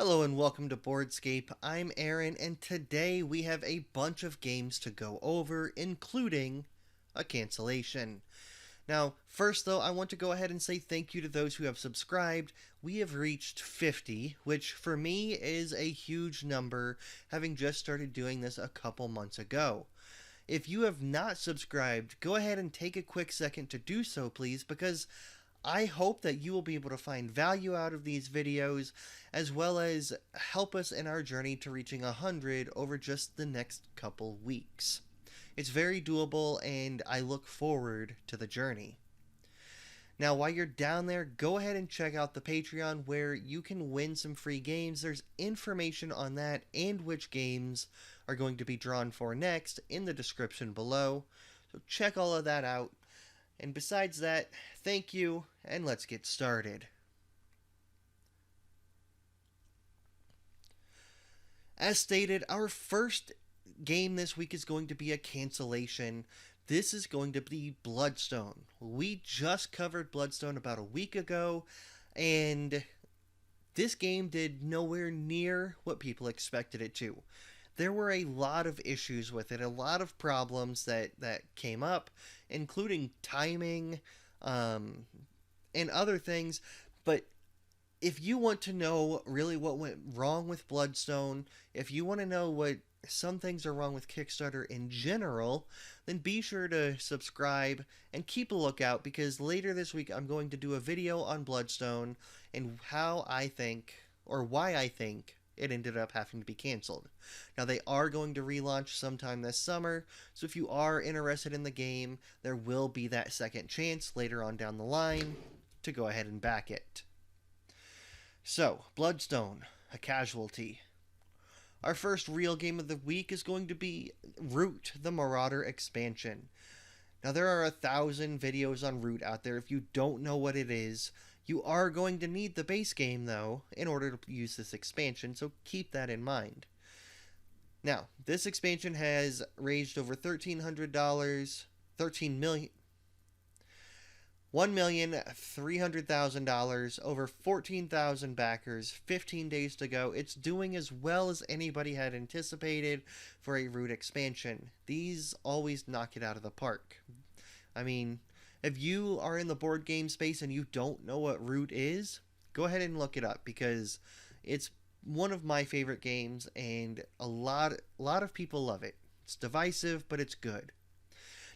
Hello and welcome to Boardscape. I'm Aaron, and today we have a bunch of games to go over, including a cancellation. Now, first though, I want to go ahead and say thank you to those who have subscribed. We have reached 50, which for me is a huge number, having just started doing this a couple months ago. If you have not subscribed, go ahead and take a quick second to do so, please, because I hope that you will be able to find value out of these videos, as well as help us in our journey to reaching 100 over just the next couple weeks. It's very doable, and I look forward to the journey. Now, while you're down there, go ahead and check out the Patreon where you can win some free games. There's information on that and which games are going to be drawn for next in the description below. So check all of that out. And besides that, thank you, and let's get started. As stated, our first game this week is going to be a cancellation. This is going to be Bloodstone. We just covered Bloodstone about a week ago, and this game did nowhere near what people expected it to. There were a lot of issues with it, a lot of problems that came up, including timing and other things. But if you want to know really what went wrong with Bloodstone, if you want to know what some things are wrong with Kickstarter in general, then be sure to subscribe and keep a lookout, because later this week I'm going to do a video on Bloodstone and how I think, or why I think, it ended up having to be canceled. Now, they are going to relaunch sometime this summer, so if you are interested in the game, there will be that second chance later on down the line to go ahead and back it. So, Bloodstone, a casualty. Our first real game of the week is going to be Root, the Marauder expansion. Now, there are 1,000 videos on Root out there. If you don't know what it is, you are going to need the base game, though, in order to use this expansion, so keep that in mind. Now, this expansion has raised over $1,300, $1,300,000, over 14,000 backers, 15 days to go. It's doing as well as anybody had anticipated for a Root expansion. These always knock it out of the park. I mean, if you are in the board game space and you don't know what Root is, go ahead and look it up, because it's one of my favorite games and a lot of people love it. It's divisive, but it's good.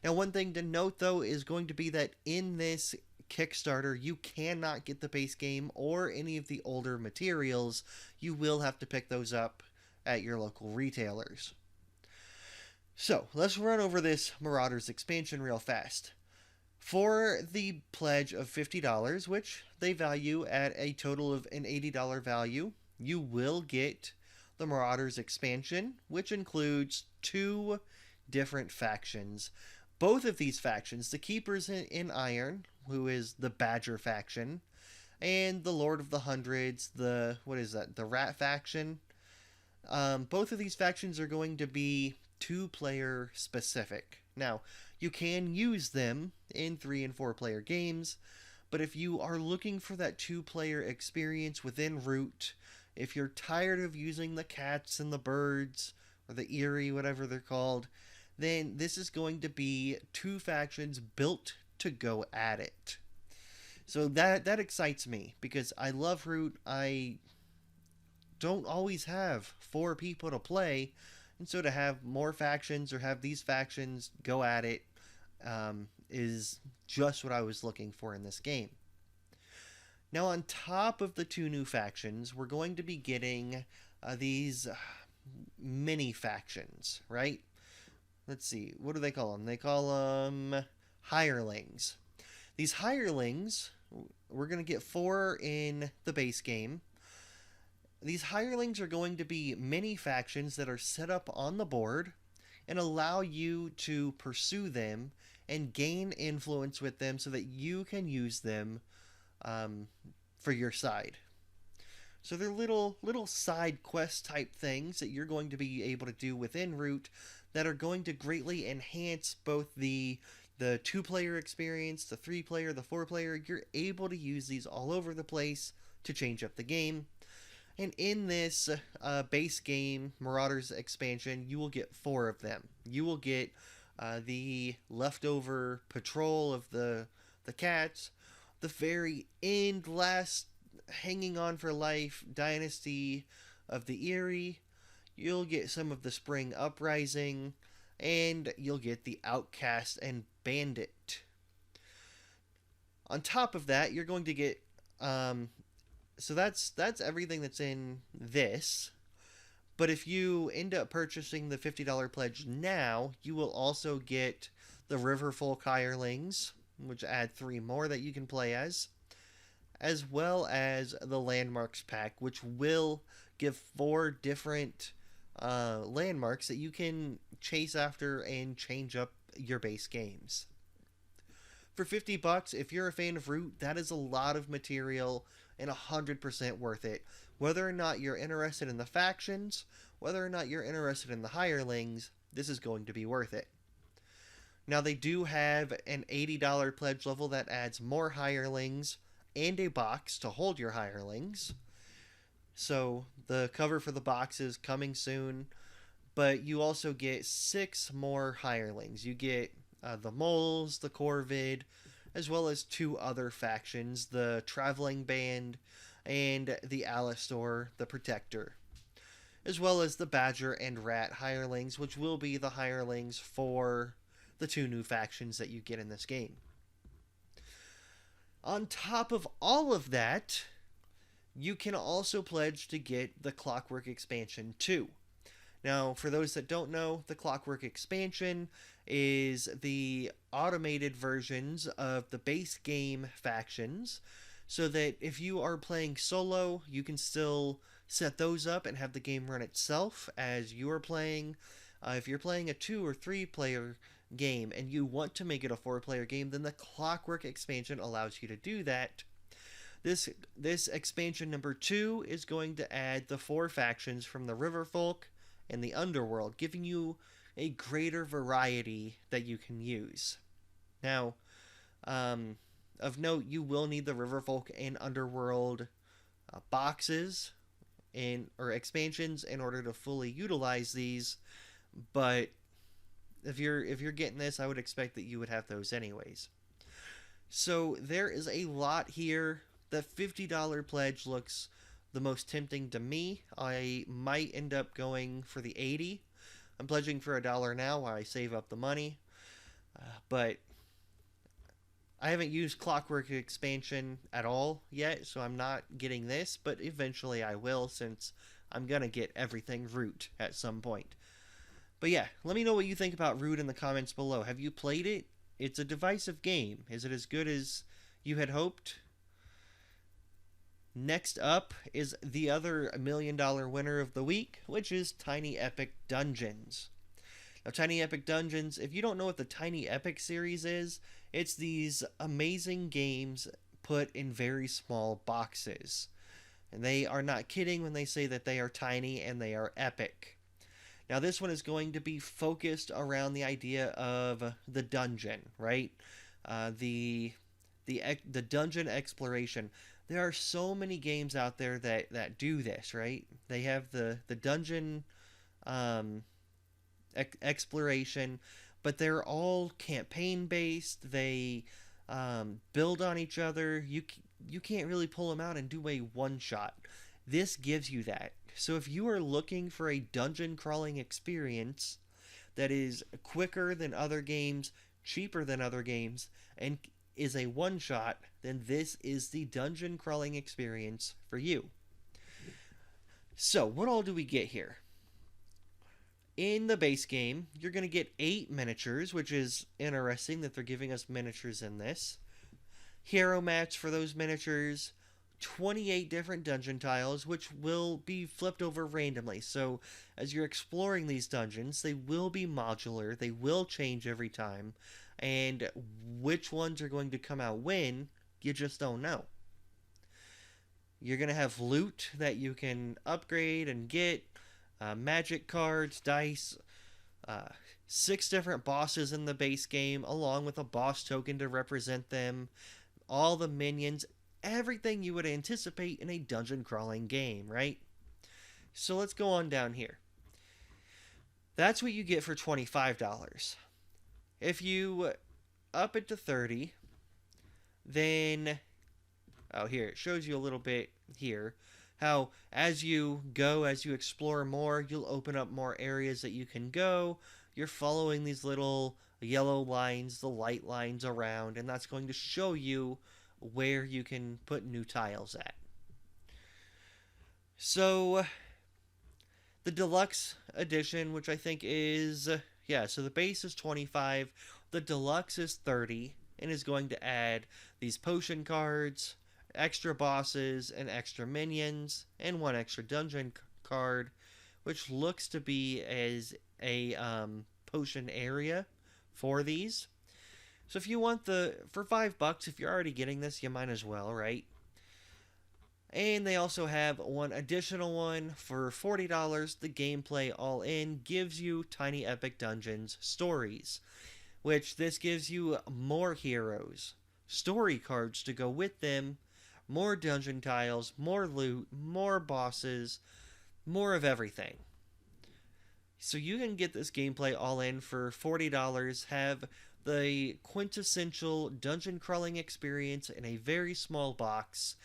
Now, one thing to note, though, is going to be that in this Kickstarter, you cannot get the base game or any of the older materials. You will have to pick those up at your local retailers. So, let's run over this Marauders expansion real fast. For the pledge of $50, which they value at a total of an $80 value, you will get the Marauders expansion, which includes 2 different factions. Both of these factions, the Keepers in Iron, who is the Badger faction, and the Lord of the Hundreds, the Rat faction. Both of these factions are going to be 2-player specific. Now, you can use them in 3- and 4-player games, but if you are looking for that 2-player experience within Root, if you're tired of using the cats and the birds, or the Eerie, whatever they're called, then this is going to be 2 factions built to go at it. So that excites me, because I love Root. I don't always have 4 people to play, and so to have more factions, or have these factions go at it, is just what I was looking for in this game. Now, on top of the 2 new factions, we're going to be getting these mini factions, right? Let's see, what do they call them? They call them hirelings. These hirelings, we're going to get 4 in the base game. These hirelings are going to be mini factions that are set up on the board and allow you to pursue them and gain influence with them so that you can use them for your side. So they're little side quest type things that you're going to be able to do within Root that are going to greatly enhance both the 2-player experience, the 3-player, the 4-player. You're able to use these all over the place to change up the game. And in this base game Marauders expansion, you will get 4 of them. You will get the leftover patrol of the cats, the very end last hanging on for life dynasty of the Eerie. You'll get some of the Spring Uprising, and you'll get the Outcast and Bandit. On top of that, you're going to get so that's everything that's in this. But if you end up purchasing the $50 pledge now, you will also get the Riverfolk Hirelings, which add 3 more that you can play as well as the Landmarks pack, which will give 4 different landmarks that you can chase after and change up your base games. For $50, if you're a fan of Root, that is a lot of material and 100% worth it. Whether or not you're interested in the factions, whether or not you're interested in the hirelings, this is going to be worth it. Now, they do have an $80 pledge level that adds more hirelings and a box to hold your hirelings. So the cover for the box is coming soon, but you also get 6 more hirelings. You get the Moles, the Corvid, as well as 2 other factions, the Traveling Band and the Alistor, the Protector, as well as the Badger and Rat hirelings, which will be the hirelings for the 2 new factions that you get in this game. On top of all of that, you can also pledge to get the Clockwork expansion too. Now, for those that don't know, the Clockwork expansion is the automated versions of the base game factions, so that if you are playing solo, you can still set those up and have the game run itself as you are playing. If you're playing a 2 or 3 player game and you want to make it a 4-player game, then the Clockwork expansion allows you to do that. This expansion number 2 is going to add the 4 factions from the Riverfolk and the Underworld, giving you a greater variety that you can use. Now, of note, you will need the Riverfolk and Underworld boxes or expansions in order to fully utilize these, but if you're getting this, I would expect that you would have those anyways. So there is a lot here. The $50 pledge looks the most tempting to me. I might end up going for the $80. I'm pledging for $1 now while I save up the money. But I haven't used Clockwork expansion at all yet, so I'm not getting this, but eventually I will, since I'm going to get everything Root at some point. But yeah, let me know what you think about Root in the comments below. Have you played it? It's a divisive game. Is it as good as you had hoped? Next up is the other $1 million winner of the week, which is Tiny Epic Dungeons. Now, Tiny Epic Dungeons, if you don't know what the Tiny Epic series is, it's these amazing games put in very small boxes. And they are not kidding when they say that they are tiny and they are epic. Now, this one is going to be focused around the idea of the dungeon, right? The dungeon exploration. There are so many games out there that do this, right? They have the dungeon exploration, but they're all campaign based. They build on each other. You can't really pull them out and do a one shot. This gives you that. So if you are looking for a dungeon crawling experience that is quicker than other games, cheaper than other games, and is a one shot, then this is the dungeon crawling experience for you. So what all do we get here? In the base game, you're going to get 8 miniatures, which is interesting that they're giving us miniatures in this. Hero mats for those miniatures. 28 different dungeon tiles, which will be flipped over randomly. So as you're exploring these dungeons, they will be modular. They will change every time. And which ones are going to come out when, you just don't know. You're going to have loot that you can upgrade and get. Magic cards, dice, 6 different bosses in the base game, along with a boss token to represent them. All the minions. everything you would anticipate in a dungeon crawling game, right? So let's go on down here. That's what you get for $25. If you up it to 30, then oh, here it shows you a little bit here how as you go, as you explore more, you'll open up more areas that you can go. You're following these little yellow lines, the light lines around, and that's going to show you where you can put new tiles at. So the deluxe edition, which I think is so the base is 25, the deluxe is 30, and is going to add these potion cards, extra bosses and extra minions, and one extra dungeon card, which looks to be as a potion area for these. So if you want for $5, if you're already getting this, you might as well, right? And they also have one additional one for $40. The gameplay all in gives you Tiny Epic Dungeons stories, which this gives you more heroes, story cards to go with them, more dungeon tiles, more loot, more bosses, more of everything. So you can get this gameplay all in for $40, have the quintessential dungeon crawling experience in a very small box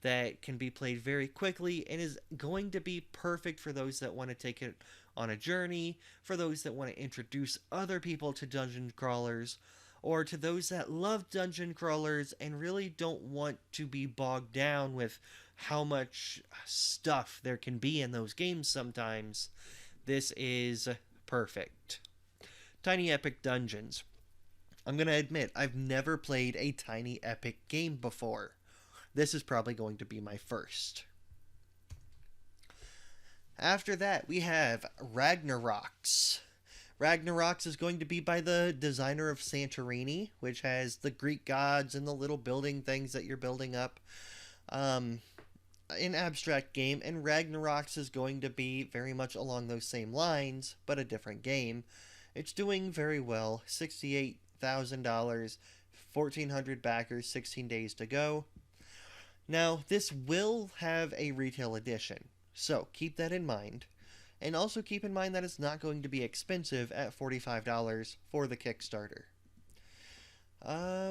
that can be played very quickly and is going to be perfect for those that want to take it on a journey, for those that want to introduce other people to dungeon crawlers, or to those that love dungeon crawlers and really don't want to be bogged down with how much stuff there can be in those games sometimes. This is perfect. Tiny Epic Dungeons. I'm going to admit, I've never played a Tiny Epic game before. This is probably going to be my first. After that, we have Ragnarocks. Ragnarocks is going to be by the designer of Santorini, which has the Greek gods and the little building things that you're building up. An abstract game, and Ragnarocks is going to be very much along those same lines, but a different game. It's doing very well. $68,000, 1,400 backers, 16 days to go. Now, this will have a retail edition, so keep that in mind. And also keep in mind that it's not going to be expensive at $45 for the Kickstarter.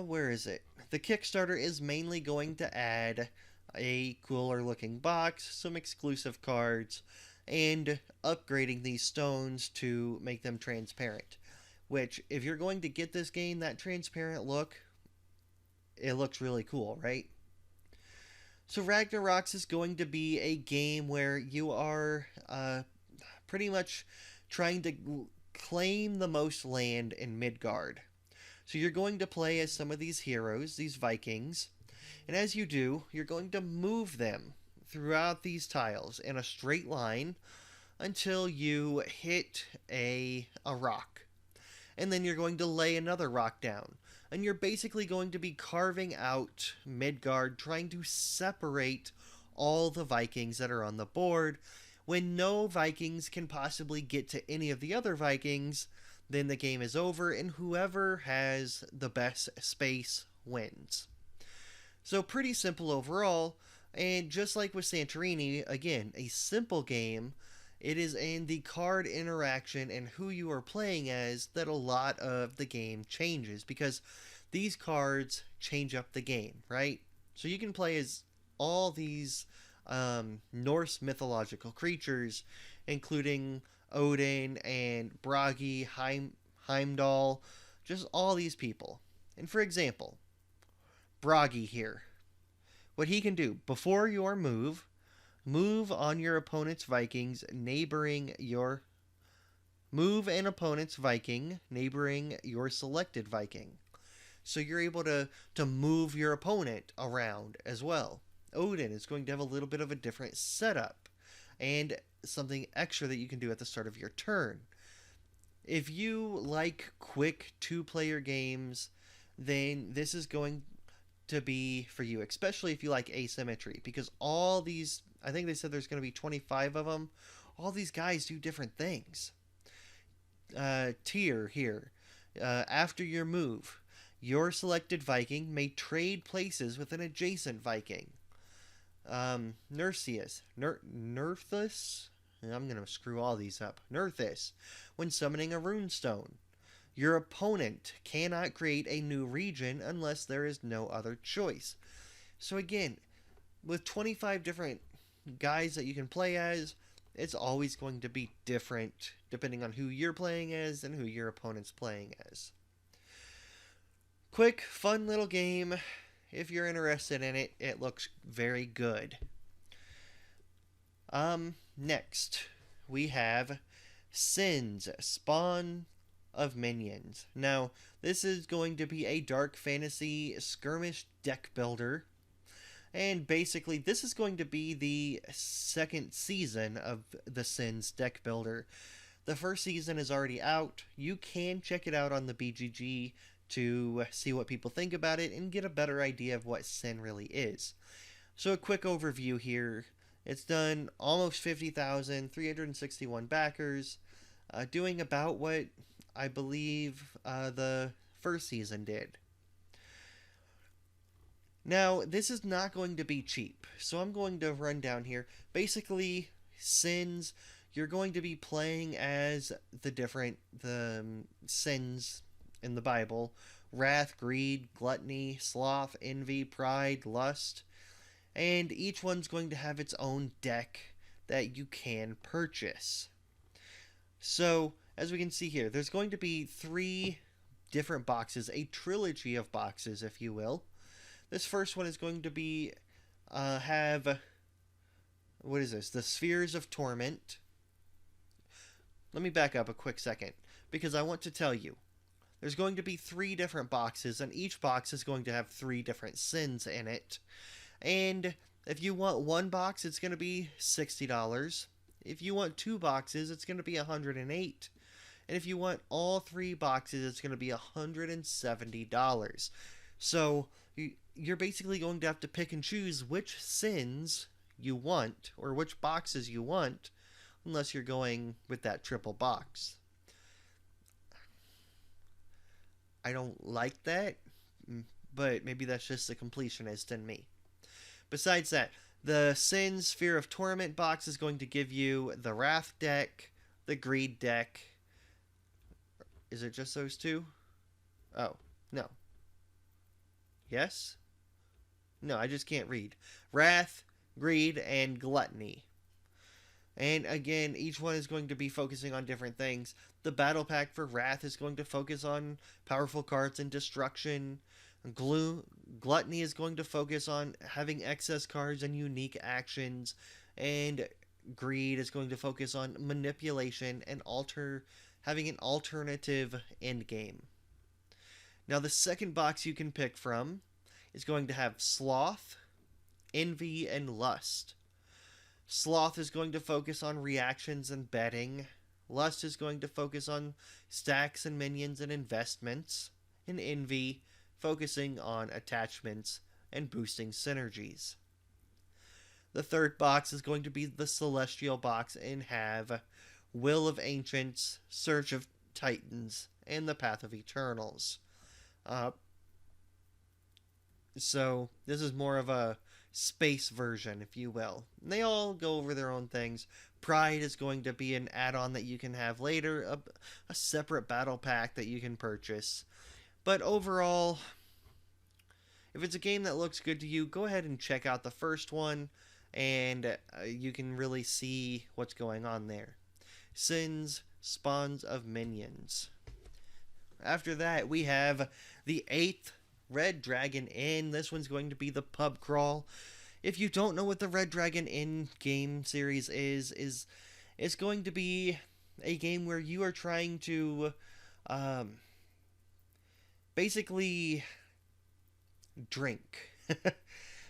Where is it? The Kickstarter is mainly going to add a cooler looking box, some exclusive cards, and upgrading these stones to make them transparent. Which, if you're going to get this game, that transparent look, it looks really cool, right? So Ragnarok's is going to be a game where you are pretty much trying to claim the most land in Midgard. So you're going to play as some of these heroes, these Vikings, and as you do, you're going to move them throughout these tiles in a straight line until you hit a rock. And then you're going to lay another rock down. And you're basically going to be carving out Midgard, trying to separate all the Vikings that are on the board. When no Vikings can possibly get to any of the other Vikings, then the game is over, and whoever has the best space wins. So pretty simple overall, and just like with Santorini, again, a simple game. It is in the card interaction and who you are playing as that a lot of the game changes, because these cards change up the game, right? So you can play as all these Norse mythological creatures, including Odin and Bragi, Heimdall, just all these people. And for example, Bragi here. What he can do, before your move on your opponent's Vikings neighboring your... Move an opponent's Viking neighboring your selected Viking. So you're able to move your opponent around as well. Odin is going to have a little bit of a different setup and something extra that you can do at the start of your turn. If you like quick two-player games, then this is going to be for you, especially if you like asymmetry, because all these, I think they said there's going to be 25 of them, all these guys do different things. Tier here, after your move, Your selected Viking may trade places with an adjacent Viking. Nerthus. I'm going to screw all these up. Nerthus. When summoning a runestone. Your opponent cannot create a new region unless there is no other choice. So again, with 25 different guys that you can play as, it's always going to be different depending on who you're playing as and who your opponent's playing as. Quick, fun little game. If you're interested in it, it looks very good. Next, we have Sins, Spawn of Minions. Now, this is going to be a dark fantasy skirmish deck builder. And basically, this is going to be the second season of the Sins deck builder. The first season is already out. You can check it out on the BGG to see what people think about it and get a better idea of what Sin really is. So a quick overview here. It's done almost 50,000, 361 backers, doing about what I believe the first season did. Now, this is not going to be cheap, so I'm going to run down here. Basically, Sins, you're going to be playing as the sins in the Bible: wrath, greed, gluttony, sloth, envy, pride, lust. And each one's going to have its own deck that you can purchase. So, as we can see here, there's going to be 3 different boxes, a trilogy of boxes, if you will. This first one is going to be, have, what is this? The Spheres of Torment. Let me back up a quick second, because I want to tell you. There's going to be 3 different boxes, and each box is going to have 3 different sins in it. And if you want one box, it's going to be $60. If you want 2 boxes, it's going to be $108. And if you want all 3 boxes, it's going to be $170. So you're basically going to have to pick and choose which sins you want, or which boxes you want, unless you're going with that triple box. I don't like that, but maybe that's just the completionist in me. Besides that, the Sin Sphere of Torment box is going to give you the Wrath deck, the Greed deck. Is it just those 2? Oh, no. Yes? No, I just can't read. Wrath, Greed, and Gluttony. And again, each one is going to be focusing on different things. The battle pack for Wrath is going to focus on powerful cards and destruction. Gluttony is going to focus on having excess cards and unique actions. And Greed is going to focus on manipulation and having an alternative endgame. Now, the second box you can pick from is going to have Sloth, Envy, and Lust. Sloth is going to focus on reactions and betting. Lust is going to focus on stacks and minions and investments. And Envy focusing on attachments and boosting synergies. The third box is going to be the Celestial box and have Will of Ancients, Search of Titans, and the Path of Eternals. So this is more of a space version, if you will. They all go over their own things. Pride is going to be an add-on that you can have later, a separate battle pack that you can purchase. But overall, if it's a game that looks good to you, go ahead and check out the first one, and you can really see what's going on there. Sins, Spawns of Minions. After that, we have the 8th Red Dragon Inn. This one's going to be the pub crawl. If you don't know what the Red Dragon Inn game series is it's going to be a game where you are trying to basically drink.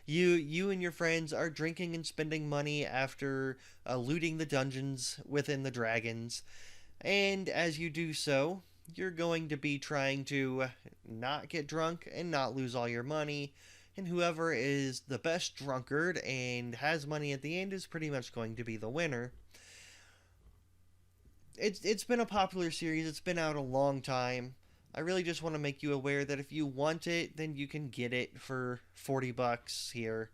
You and your friends are drinking and spending money after looting the dungeons within the dragons. And as you do so, you're going to be trying to not get drunk and not lose all your money. And whoever is the best drunkard and has money at the end is pretty much going to be the winner. It's been a popular series. It's been out a long time. I really just want to make you aware that if you want it, then you can get it for $40 here.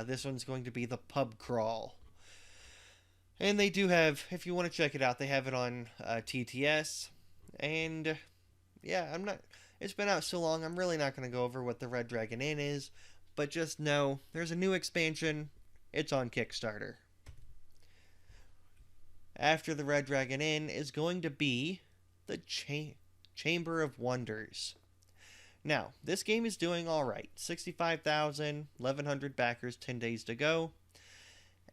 This one's going to be the Pub Crawl. And they do have, if you want to check it out, they have it on TTS. And yeah, it's been out so long, I'm really not going to go over what the Red Dragon Inn is. But just know, there's a new expansion. It's on Kickstarter. After the Red Dragon Inn is going to be the Chamber of Wonders. Now, this game is doing alright. 65,000, 1,100 backers, 10 days to go.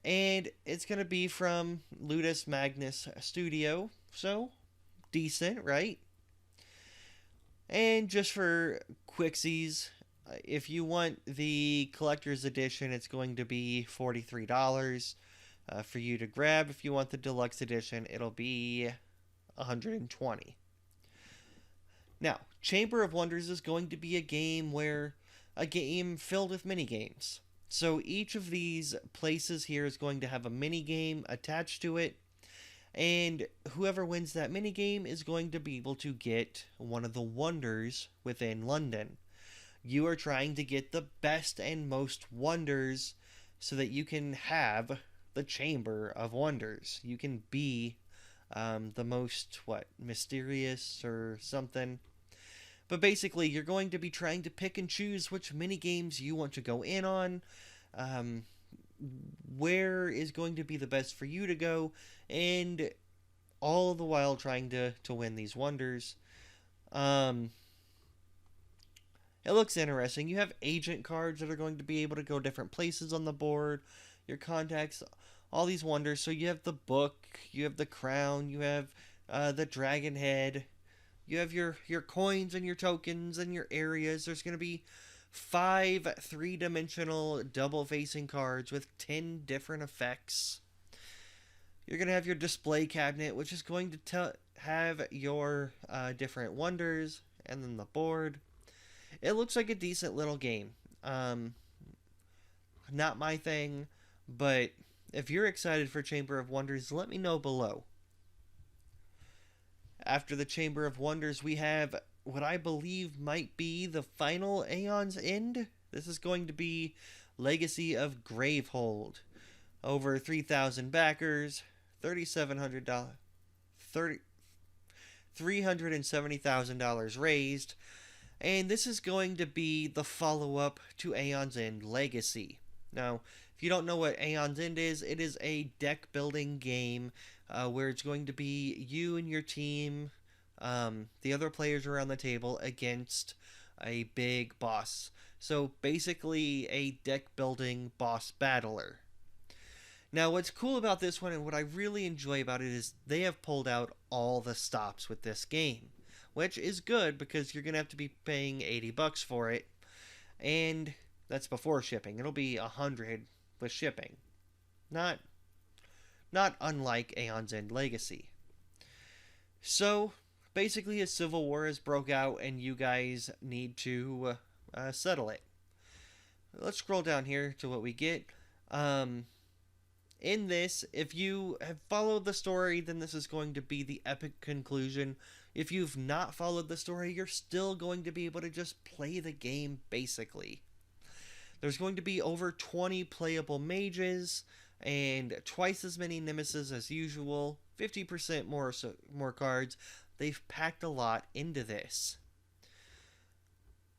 And it's going to be from Ludus Magnus Studio. So, decent, right? And just for quicksies, if you want the collector's edition, it's going to be $43 for you to grab. If you want the deluxe edition, it'll be $120. Now, Chamber of Wonders is going to be a game filled with mini-games. So each of these places here is going to have a mini-game attached to it, and whoever wins that mini-game is going to be able to get one of the wonders within London. You are trying to get the best and most wonders so that you can have the Chamber of Wonders. You can be the most, mysterious or something. But basically, you're going to be trying to pick and choose which mini-games you want to go in on, where is going to be the best for you to go, and all the while trying to win these wonders. It looks interesting. You have agent cards that are going to be able to go different places on the board, your contacts, all these wonders. So you have the book, you have the crown, you have the dragon head, you have your coins and your tokens and your areas. There's going to be 5 3-dimensional double-facing cards with 10 different effects. You're going to have your display cabinet, which is going to have your different wonders, and then the board. It looks like a decent little game. Not my thing, but if you're excited for Chamber of Wonders, let me know below. After the Chamber of Wonders, we have what I believe might be the final Aeons end. This is going to be Legacy of Gravehold. Over 3,000 backers, $370,000 raised. And this is going to be the follow-up to Aeons End Legacy. Now, if you don't know what Aeons End is, it is a deck-building game where it's going to be you and your team, the other players around the table, against a big boss. So, basically, a deck-building boss battler. Now, what's cool about this one, and what I really enjoy about it, is they have pulled out all the stops with this game. Which is good, because you're going to have to be paying $80 for it. And that's before shipping. It'll be $100 with shipping. Not unlike Aeons End Legacy. So, basically a civil war has broke out, and you guys need to settle it. Let's scroll down here to what we get. In this, if you have followed the story, then this is going to be the epic conclusion. If you've not followed the story, you're still going to be able to just play the game, basically. There's going to be over 20 playable mages, and twice as many nemesis as usual, 50% more cards. They've packed a lot into this.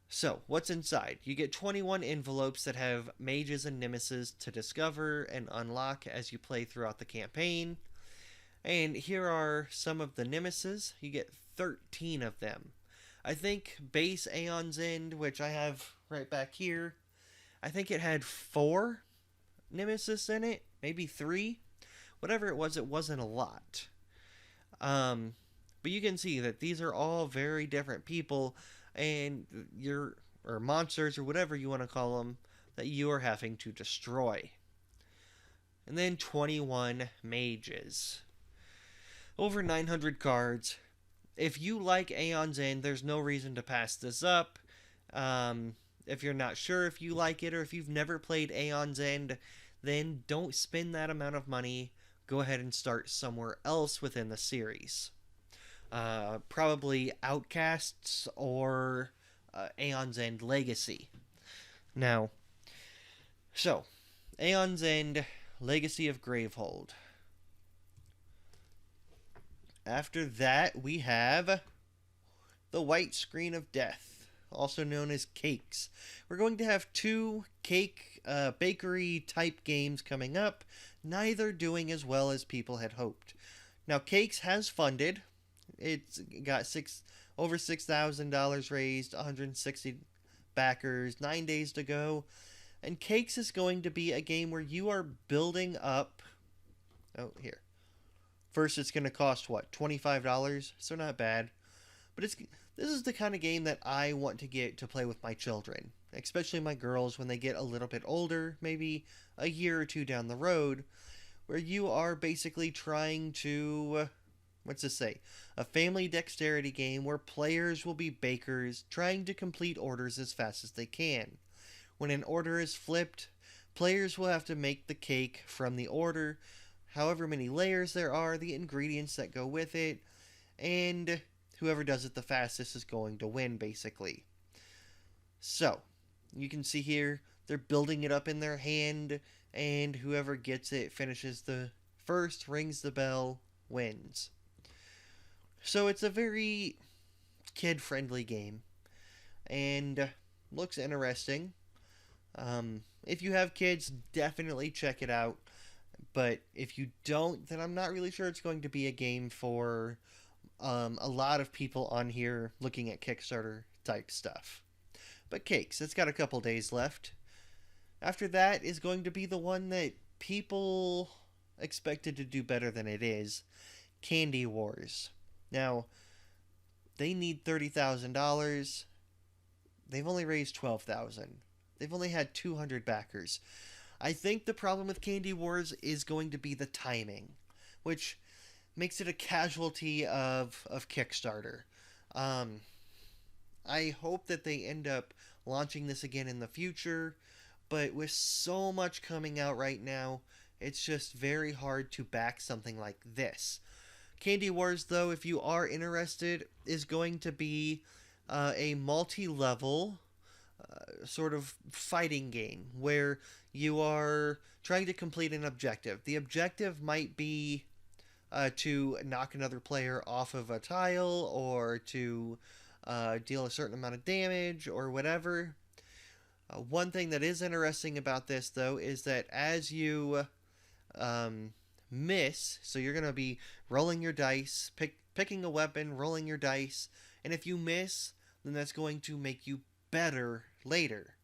So, what's inside? You get 21 envelopes that have mages and nemesis to discover and unlock as you play throughout the campaign. And here are some of the nemesis. You get 13 of them. I think base Aeons End, which I have right back here, I think it had 4 nemesis in it, maybe 3. Whatever it wasn't a lot. But you can see that these are all very different people, and or monsters, or whatever you want to call them, that you are having to destroy. And then 21 mages. Over 900 cards. If you like Aeons End, there's no reason to pass this up. If you're not sure if you like it, or if you've never played Aeons End, then don't spend that amount of money. Go ahead and start somewhere else within the series. Probably Outcasts or Aeons End Legacy. Now, so Aeons End Legacy of Gravehold. After that, we have the White Screen of Death, also known as Cakes. We're going to have two cake bakery type games coming up, neither doing as well as people had hoped. Now, Cakes has funded. It's got over $6,000 raised, 160 backers, 9 days to go. And Cakes is going to be a game where you are building up. Oh, here. First, it's going to cost, what, $25? So not bad. But this is the kind of game that I want to get to play with my children, especially my girls when they get a little bit older, maybe a year or two down the road, where you are basically trying to, what's this say? A family dexterity game where players will be bakers trying to complete orders as fast as they can. When an order is flipped, players will have to make the cake from the order, however many layers there are, the ingredients that go with it, and whoever does it the fastest is going to win, basically. So, you can see here, they're building it up in their hand, and whoever gets it finishes the first, rings the bell, wins. So it's a very kid-friendly game, and looks interesting. If you have kids, definitely check it out. But if you don't, then I'm not really sure it's going to be a game for a lot of people on here looking at Kickstarter type stuff. But Cakes, it's got a couple days left. After that is going to be the one that people expected to do better than it is, Candy Wars. Now, they need $30,000. They've only raised $12,000. They've only had 200 backers. I think the problem with Candy Wars is going to be the timing, which makes it a casualty of Kickstarter. I hope that they end up launching this again in the future, but with so much coming out right now, it's just very hard to back something like this. Candy Wars, though, if you are interested, is going to be a multi-level sort of fighting game where you are trying to complete an objective. The objective might be to knock another player off of a tile or to deal a certain amount of damage or whatever. One thing that is interesting about this, though, is that as you miss, so you're going to be rolling your dice, picking a weapon, rolling your dice, and if you miss, then that's going to make you better later.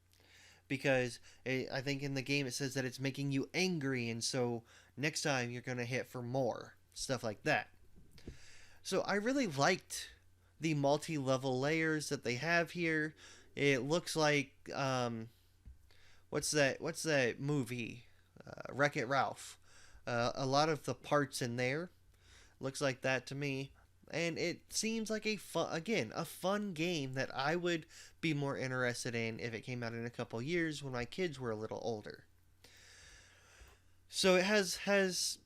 Because I think in the game it says that it's making you angry, and so next time you're going to hit for more. Stuff like that. So I really liked the multi-level layers that they have here. It looks like, what's that movie? Wreck-It Ralph. A lot of the parts in there looks like that to me. And it seems like a fun game that I would be more interested in if it came out in a couple years when my kids were a little older. So it has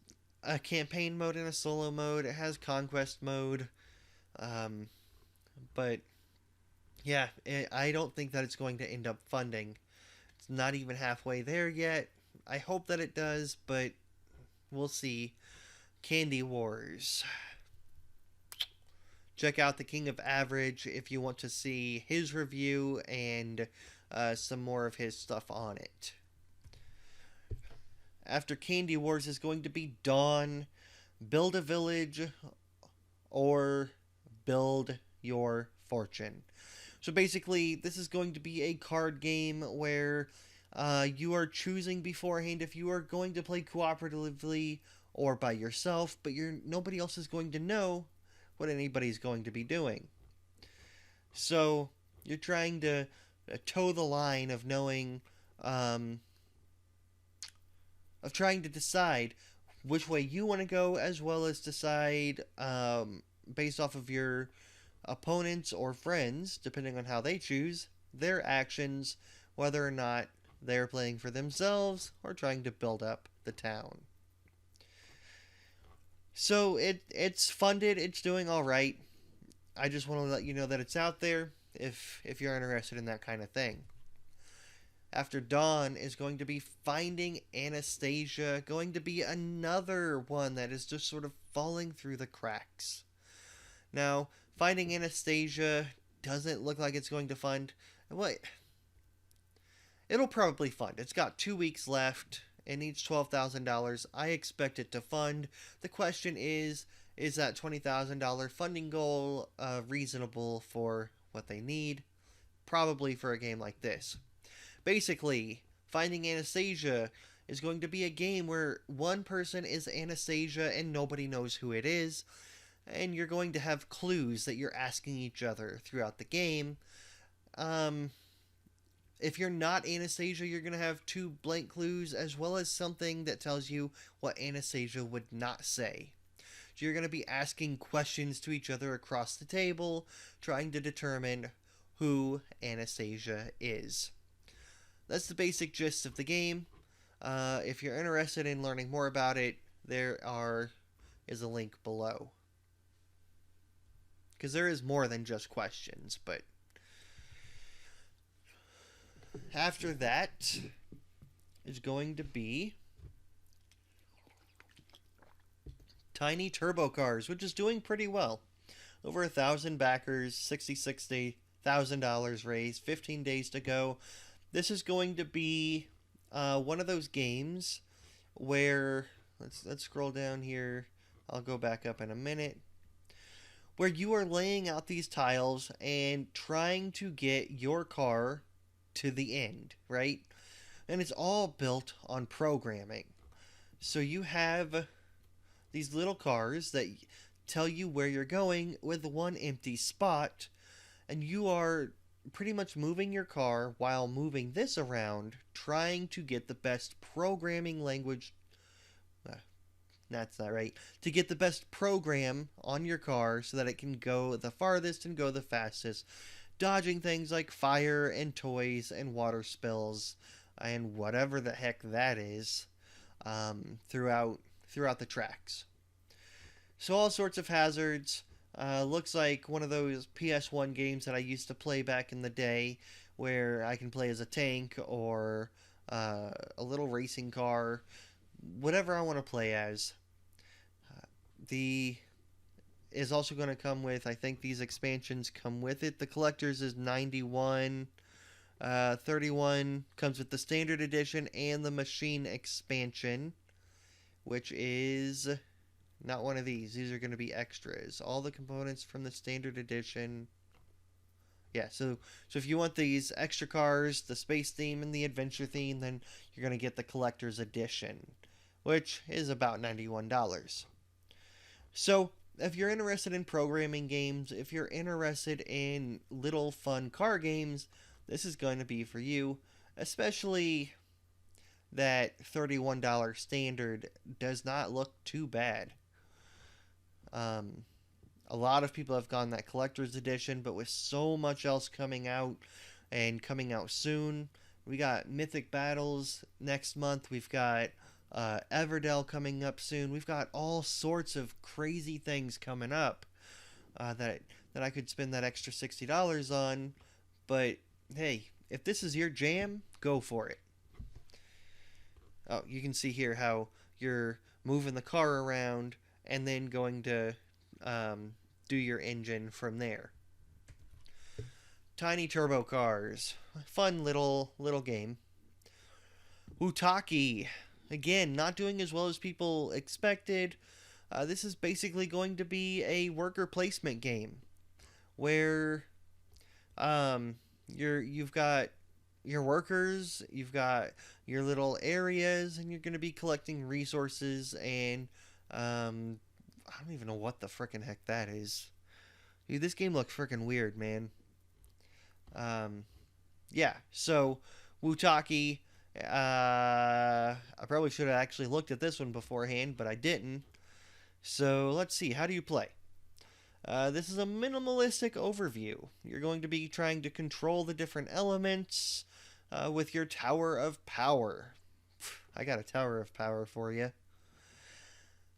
a campaign mode and a solo mode. It has conquest mode. But yeah, I don't think that it's going to end up funding. It's not even halfway there yet. I hope that it does, but we'll see. Candy Wars. Check out The King of Average if you want to see his review and some more of his stuff on it. After Candy Wars is going to be Dawn, Build a Village, or Build Your Fortune. So basically, this is going to be a card game where you are choosing beforehand if you are going to play cooperatively or by yourself, but nobody else is going to know what anybody's going to be doing. So you're trying to toe the line of knowing, of trying to decide which way you want to go, as well as decide based off of your opponents or friends, depending on how they choose, their actions, whether or not they're playing for themselves or trying to build up the town. So it's funded, it's doing all right. I just want to let you know that it's out there if you're interested in that kind of thing. After Dawn is going to be Finding Anastasia, going to be another one that is just sort of falling through the cracks. Now, Finding Anastasia doesn't look like it's going to fund. Well, it'll probably fund. It's got 2 weeks left. It needs $12,000. I expect it to fund. The question is that $20,000 funding goal reasonable for what they need? Probably for a game like this. Basically, Finding Anastasia is going to be a game where one person is Anastasia and nobody knows who it is, and you're going to have clues that you're asking each other throughout the game. If you're not Anastasia, you're going to have 2 blank clues as well as something that tells you what Anastasia would not say. So you're going to be asking questions to each other across the table, trying to determine who Anastasia is. That's the basic gist of the game. If you're interested in learning more about it, is a link below. Because there is more than just questions, but after that is going to be Tiny Turbo Cars, which is doing pretty well. Over 1,000 backers, $60,000 raised, 15 days to go. This is going to be one of those games where let's scroll down here. I'll go back up in a minute. Where you are laying out these tiles and trying to get your car to the end, right? And it's all built on programming. So you have these little cars that tell you where you're going with one empty spot, and you are pretty much moving your car while moving this around, trying to get the best programming language. That's not right. To get the best program on your car so that it can go the farthest and go the fastest, dodging things like fire and toys and water spills and whatever the heck that is throughout the tracks. So all sorts of hazards. Looks like one of those PS1 games that I used to play back in the day, where I can play as a tank or a little racing car, whatever I want to play as. The is also going to come with, I think these expansions come with it. The collector's is 91. 31 comes with the standard edition and the machine expansion, which is not one of these. These are going to be extras. All the components from the standard edition. Yeah, so if you want these extra cars, the space theme, and the adventure theme, then you're going to get the collector's edition, which is about $91. So, if you're interested in programming games, if you're interested in little fun car games, this is going to be for you, especially that $31 standard does not look too bad. A lot of people have gone that collector's edition, but with so much else coming out and coming out soon, we got Mythic Battles next month. We've got Everdell coming up soon. We've got all sorts of crazy things coming up that I could spend that extra $60 on. But hey, if this is your jam, go for it. Oh, you can see here how you're moving the car around and then going to do your engine from there. Tiny Turbo Cars. Fun little game. Wutaki. Again, not doing as well as people expected. This is basically going to be a worker placement game where you've got your workers, you've got your little areas, and you're going to be collecting resources and I don't even know what the frickin' heck that is. Dude, this game looks frickin' weird, man. Yeah, so Wutaki. I probably should have actually looked at this one beforehand, but I didn't. So let's see, how do you play? This is a minimalistic overview. You're going to be trying to control the different elements with your Tower of Power. I got a Tower of Power for you.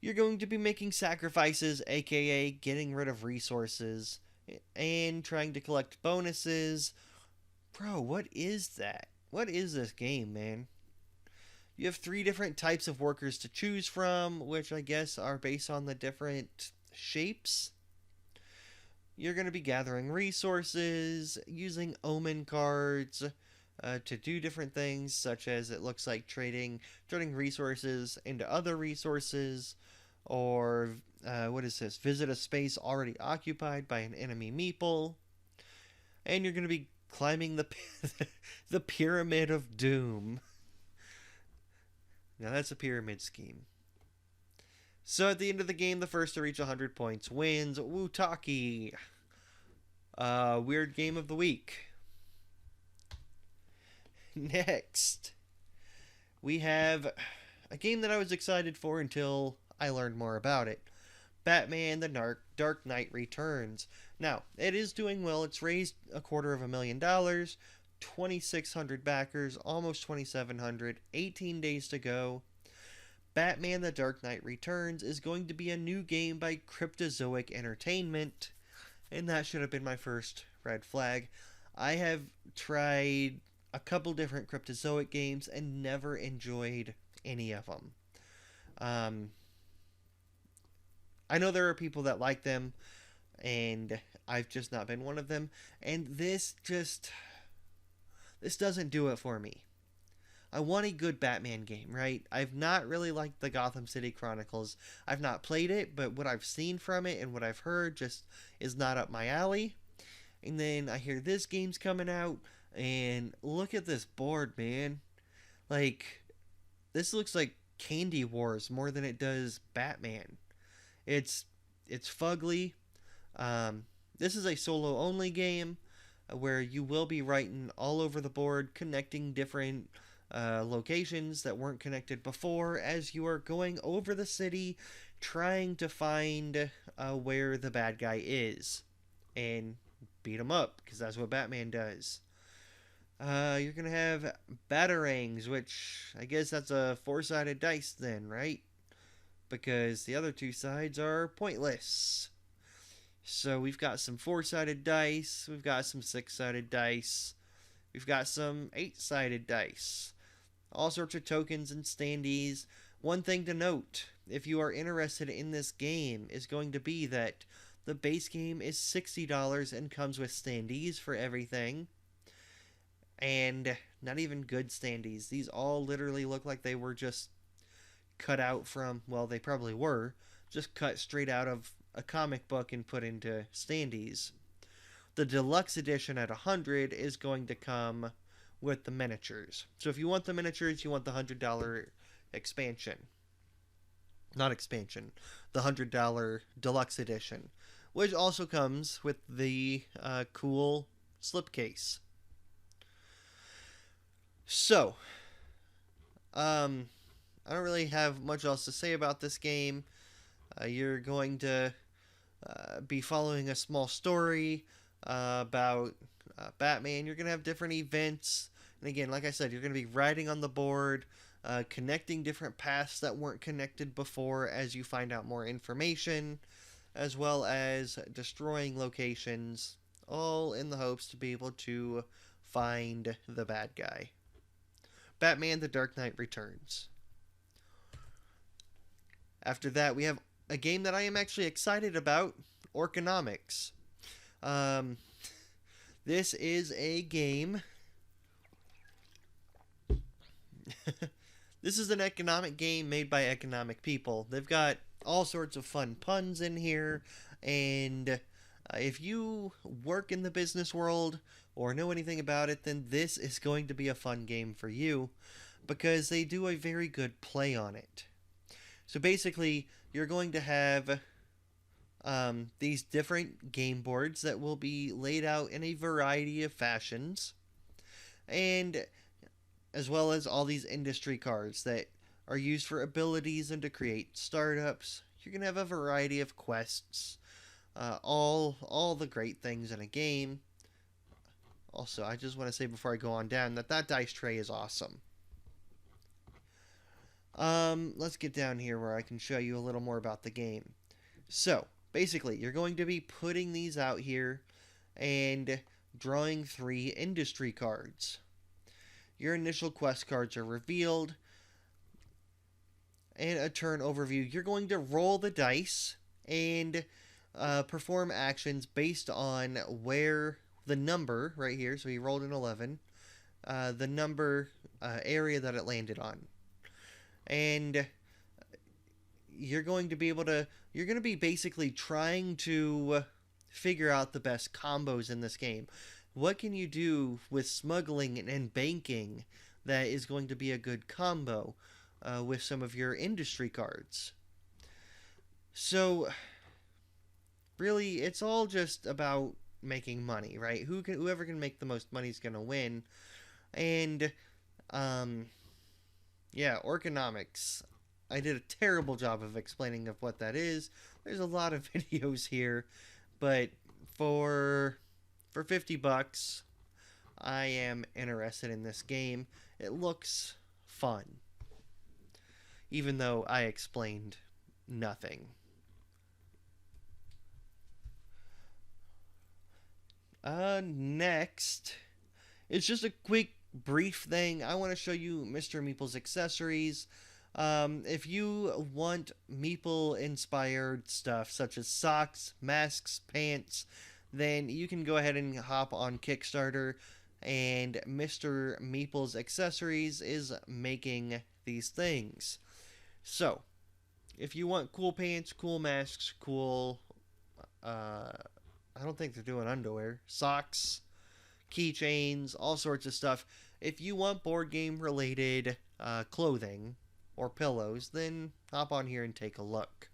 You're going to be making sacrifices, aka getting rid of resources, and trying to collect bonuses. Bro, what is that? What is this game, man? You have 3 different types of workers to choose from, which I guess are based on the different shapes. You're going to be gathering resources, using omen cards to do different things, such as it looks like turning resources into other resources, or what is this? Visit a space already occupied by an enemy meeple. And you're going to be climbing the Pyramid of Doom. Now that's a pyramid scheme. So at the end of the game, the first to reach 100 points wins. Wutaki. Weird game of the week. Next, we have a game that I was excited for until I learned more about it. Batman the Dark Knight Returns. Now, it is doing well. It's raised $250,000, 2,600 backers, almost 2,700, 18 days to go. Batman the Dark Knight Returns is going to be a new game by Cryptozoic Entertainment, and that should have been my first red flag. I have tried a couple different Cryptozoic games and never enjoyed any of them. I know there are people that like them, and I've just not been one of them, and this doesn't do it for me. I want a good Batman game, right? I've not really liked the Gotham City Chronicles. I've not played it, but what I've seen from it and what I've heard just is not up my alley. And then I hear this game's coming out, and look at this board, man. Like, this looks like Candy Wars more than it does Batman. It's fugly. This is a solo-only game where you will be writing all over the board, connecting different locations that weren't connected before as you are going over the city trying to find where the bad guy is and beat him up, because that's what Batman does. You're going to have batarangs, which I guess that's a 4-sided dice then, right? Because the other 2 sides are pointless. So we've got some 4-sided dice, we've got some 6-sided dice, we've got some 8-sided dice. All sorts of tokens and standees. One thing to note, if you are interested in this game, is going to be that the base game is $60 and comes with standees for everything. And not even good standees. These all literally look like they were just cut out from, well, they probably were, just cut straight out of a comic book and put into standees. The deluxe edition at $100 is going to come with the miniatures. So if you want the miniatures, you want the $100 expansion. Not expansion. The $100 deluxe edition. Which also comes with the cool slipcase. So, I don't really have much else to say about this game. You're going to be following a small story about Batman. You're going to have different events. And again, like I said, you're going to be riding on the board, connecting different paths that weren't connected before as you find out more information, as well as destroying locations, all in the hopes to be able to find the bad guy. Batman the Dark Knight Returns. After that, we have a game that I am actually excited about, Orconomics. This is a game... This is an economic game made by economic people. They've got all sorts of fun puns in here, and if you work in the business world or know anything about it, then this is going to be a fun game for you, because they do a very good play on it. So basically, you're going to have these different game boards that will be laid out in a variety of fashions, and as well as all these industry cards that are used for abilities and to create startups. You're going to have a variety of quests, all the great things in a game. Also, I just want to say before I go on down that dice tray is awesome. Let's get down here where I can show you a little more about the game. So, Basically, you're going to be putting these out here and drawing 3 industry cards. Your initial quest cards are revealed. And a turn overview. You're going to roll the dice and perform actions based on where the number right here. So he rolled an 11. The number area that it landed on. And you're going to be basically trying to figure out the best combos in this game. What can you do with smuggling and banking that is going to be a good combo with some of your industry cards? So really, it's all just about making money, right? Whoever can make the most money is going to win. And yeah, Orconomics. I did a terrible job of explaining of what that is. There's a lot of videos here, but for $50, I am interested in this game. It looks fun, even though I explained nothing. Next, it's just a quick, brief thing. I want to show you Mr. Meeple's accessories. If you want Meeple-inspired stuff, such as socks, masks, pants, then you can go ahead and hop on Kickstarter, and Mr. Meeple's Accessories is making these things. So, if you want cool pants, cool masks, cool, I don't think they're doing underwear, socks, keychains, all sorts of stuff. If you want board game related clothing or pillows, then hop on here and take a look.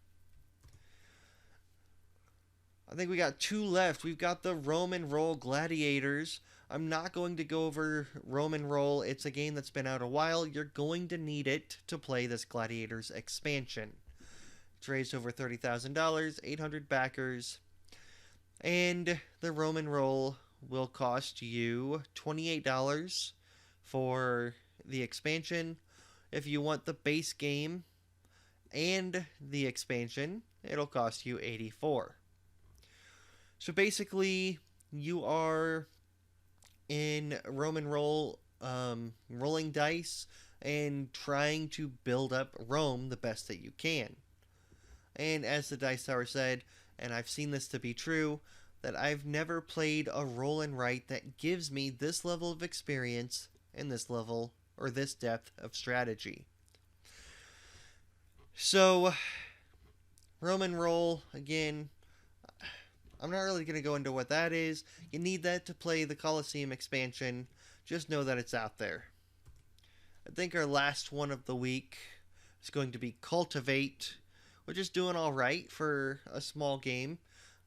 I think we got 2 left. We've got the Roman Roll Gladiators. I'm not going to go over Roman Roll. It's a game that's been out a while. You're going to need it to play this Gladiators expansion. It's raised over $30,000, 800 backers. And the Roman Roll will cost you $28 for the expansion. If you want the base game and the expansion, it'll cost you $84. So basically, you are in Roman Roll, rolling dice and trying to build up Rome the best that you can. And as the Dice Tower said, and I've seen this to be true, that I've never played a roll and write that gives me this level of experience and this level or this depth of strategy. So, Roman Roll, again, I'm not really going to go into what that is. You need that to play the Colosseum expansion. Just know that it's out there. I think our last one of the week is going to be CULTivate, which is doing all right for a small game.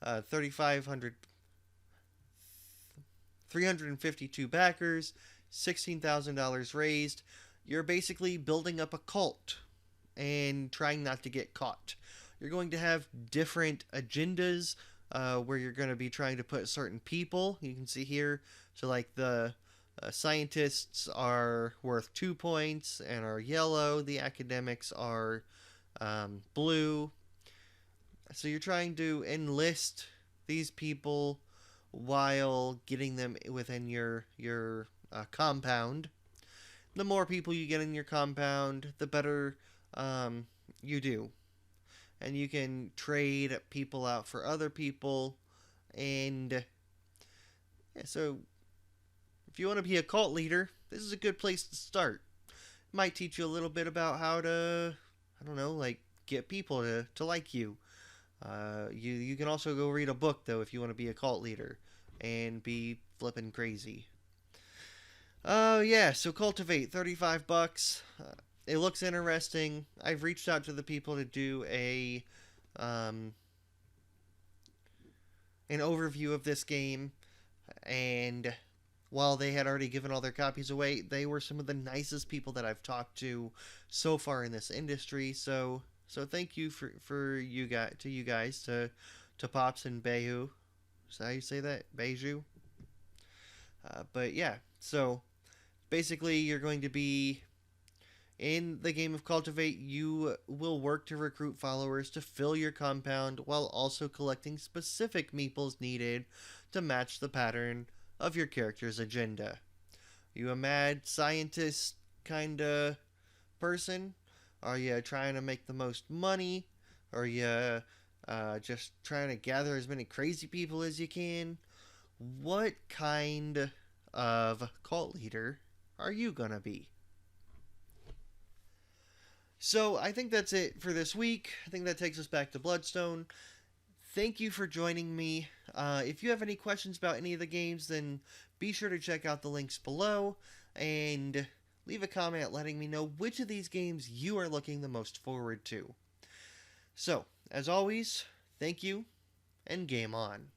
352 backers, $16,000 raised. You're basically building up a cult and trying not to get caught. You're going to have different agendas where you're going to be trying to put certain people. You can see here, so like the scientists are worth 2 points and are yellow. The academics are blue. So you're trying to enlist these people while getting them within your compound. The more people you get in your compound, the better you do. And you can trade people out for other people. And yeah, so if you want to be a cult leader, this is a good place to start. It might teach you a little bit about how to, I don't know, like get people to like you. You can also go read a book, though, if you want to be a cult leader and be flipping crazy. Yeah, so CULTivate, $35. It looks interesting. I've reached out to the people to do an overview of this game, and while they had already given all their copies away, they were some of the nicest people that I've talked to so far in this industry. So thank you for you guys to Pops and Beju. Is that how you say that? Beju? But yeah, so basically you're going to be In the game of CULTivate, you will work to recruit followers to fill your compound while also collecting specific meeples needed to match the pattern of your character's agenda. Are you a mad scientist kinda person? Are you trying to make the most money? Are you just trying to gather as many crazy people as you can? What kind of cult leader are you gonna be? So I think that's it for this week. I think that takes us back to Bloodstone. Thank you for joining me. If you have any questions about any of the games, then be sure to check out the links below and leave a comment letting me know which of these games you are looking the most forward to. So, as always, thank you, and game on.